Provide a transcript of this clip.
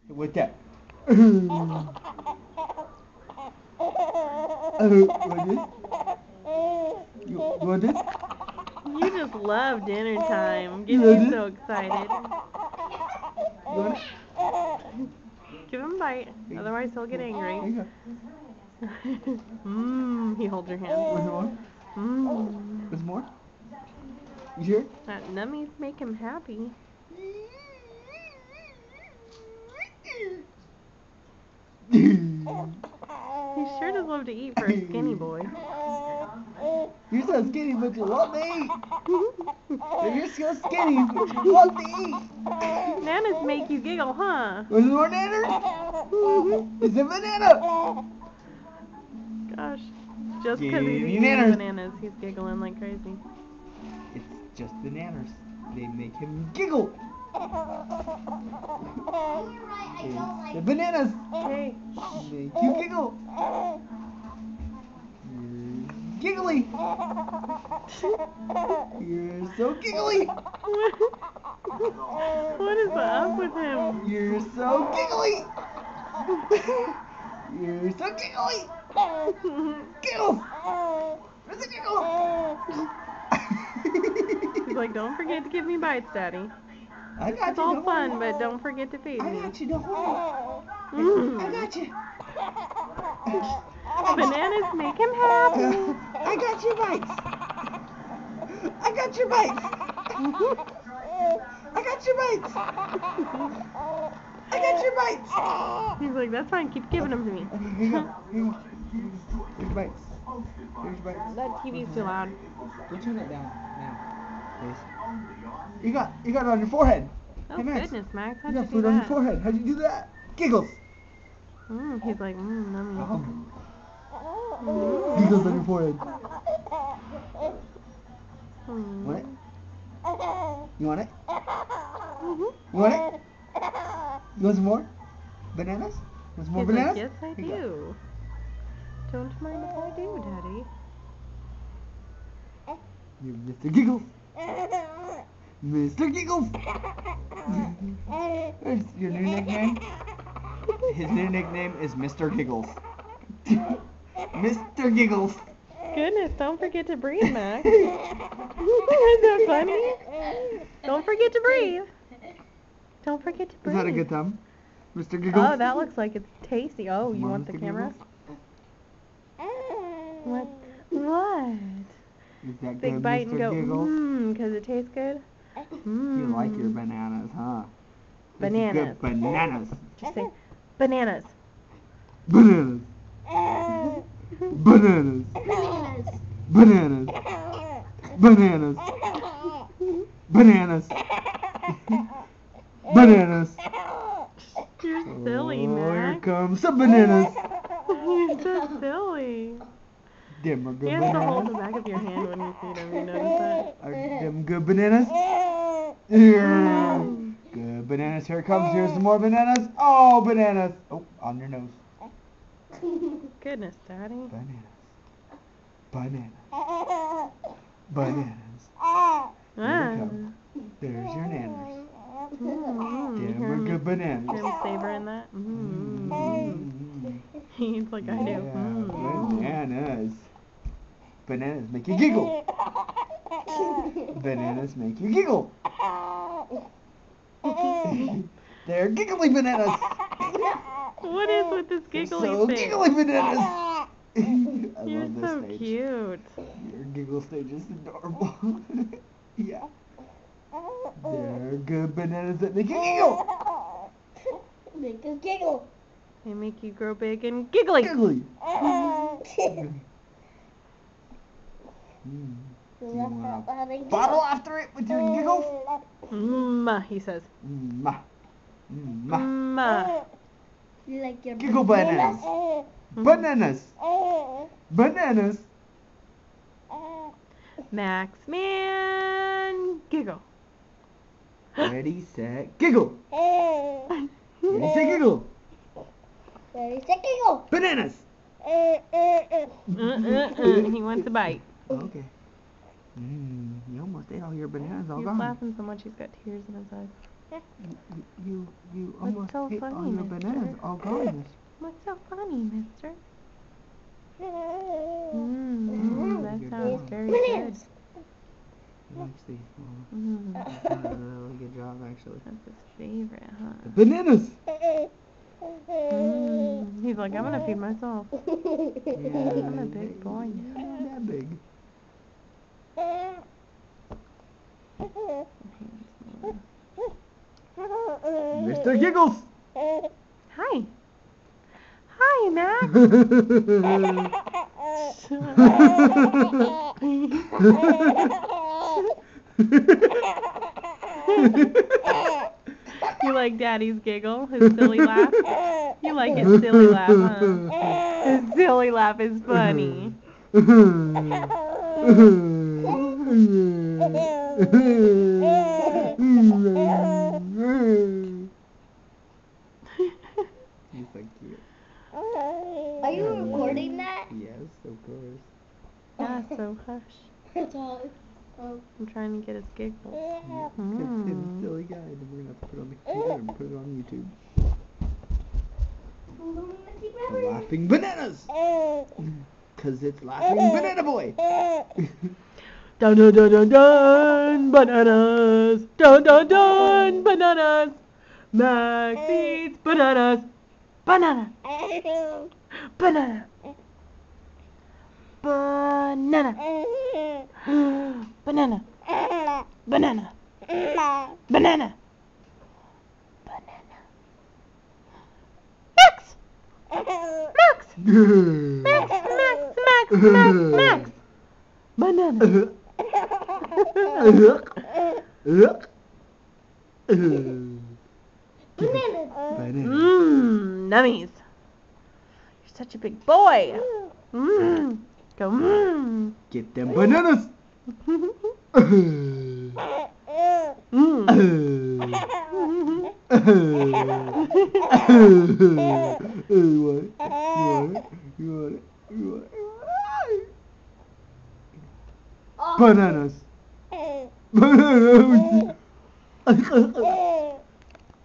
With that. Want this? You want this? You just love dinner time. Get You you want so this? excited. You want it? Give him a bite, otherwise he'll get angry. Here you go. He holds your Want some more? hand. Want some more? You sure? That nummies make him happy. He sure does love to eat for a skinny boy. You're so skinny, but you love to eat. You're so skinny, but you love to eat. Nanas make you giggle, huh? Want some more nanners? It's a banana. Gosh, just because he's Give me eating nanners. bananas, he's giggling like crazy. It's just the nanners. They make him giggle. It's the bananas. Okay. Make you giggle. You're giggly. You're so giggly. What is up with him? You're so giggly. You're so giggly. Giggles. There's a giggle. He's like, don't forget to give me bites, Daddy. I got It's you. all don't fun, worry. but don't forget to feed I me. got you. Don't worry. Mm. I got you. Bananas make him happy. I got your bites. I got your bites. I got your bites. I got your bites. He's like, that's fine, keep giving them to me. Okay, here you go. Here you go. Here's your bites. Here's your bites. That TV's too loud. Don't turn that down now, please. You got it on your forehead. Oh, Hey, Max. goodness, Max, how'd You you got do food on your that? forehead. How'd you do that? Giggles. He's like, nummy. Giggles on your forehead. Mm. Want it? You want it? Mhm. You want it? You want some more? Bananas? Want some more He's bananas? like, yes, I Here you go. do. Don't mind if I do, Daddy. You're Mr. Giggles. Mr. Giggles. That's your new nickname? His new nickname is Mr. Giggles. Mr. Giggles. Goodness, don't forget to breathe, Max. Isn't that funny? Don't forget to breathe. Don't forget to Is breathe. that a good thumb? Mr. Giggles? Oh, that looks like it's tasty. Oh, you Come on, want the Mr. camera? Giggles. What? What? Is that Big good, bite Mr. and go, Giggles? because it tastes good? You like your bananas, huh? This is Bananas. Good bananas. Just say, bananas. Bananas. Bananas. Bananas. Bananas. Bananas. Bananas. You're silly, Oh, here Max. comes some bananas. You're so silly. Them are good You have to hold the bananas. back of your hand when you feed him, you notice that? Are them good bananas? Yeah. Good bananas. Here it comes. Here's some more bananas. Oh, bananas. Oh, on your nose. Goodness, Daddy. Bananas. Bananas. Bananas. Here they Ah. come. There's your nanners. Mm, Them are good bananas. Hear him savoring that? Mm. He's like, I do. Yeah, Mm. bananas. Bananas make you giggle. Bananas make you giggle. They're giggly bananas. What is with this They're giggly so thing? giggly bananas. I You're love this so stage. cute. Your giggle stage is adorable. Yeah. They're good bananas that make you giggle. Make us giggle. They make you grow big and giggly. Giggly. You Do you left want out to having bottle after it with your giggles? He says. Mwah. Mwah. Ma. You like your Giggle bananas. Bananas. Bananas. Max Man giggle. Ready, set, giggle. Ready, set, giggle. Ready, set, giggle. Bananas. He wants a bite. Okay. You almost ate all your bananas all He's gone. laughing so much he's got tears in his eyes. You What's almost so ate funny, all your mister? bananas all gone. What's so funny, mister? That Good sounds job. very good. He likes these. Mm, He's done a really good job, actually. that's his favorite, huh? The bananas! He's like, I'm gonna feed myself. Yeah, I'm a big boy now. You're not that big. Mr. Giggles! Hi. Hi, Max. You like Daddy's giggle, his silly laugh? You like his silly laugh, huh? His silly laugh is funny. He's so cute. Are you recording that? Yes, of course. Yeah, so hush. That's all. I'm trying to get his giggle. It's a silly guy, and we're gonna have to put it on the computer and put it on YouTube. The Laughing Bananas! Cause it's Laughing Banana Boy! Dun dun dun dun dun, bananas. Dun dun dun, bananas. Max eats bananas. Banana. Banana. Banana. Banana. Banana. Banana. Banana. Max. Max. Max. Max. Max. Max. Max. Banana. Nummies. You're such a big boy. Go. Get them bananas! You want it? Bananas! Bananas!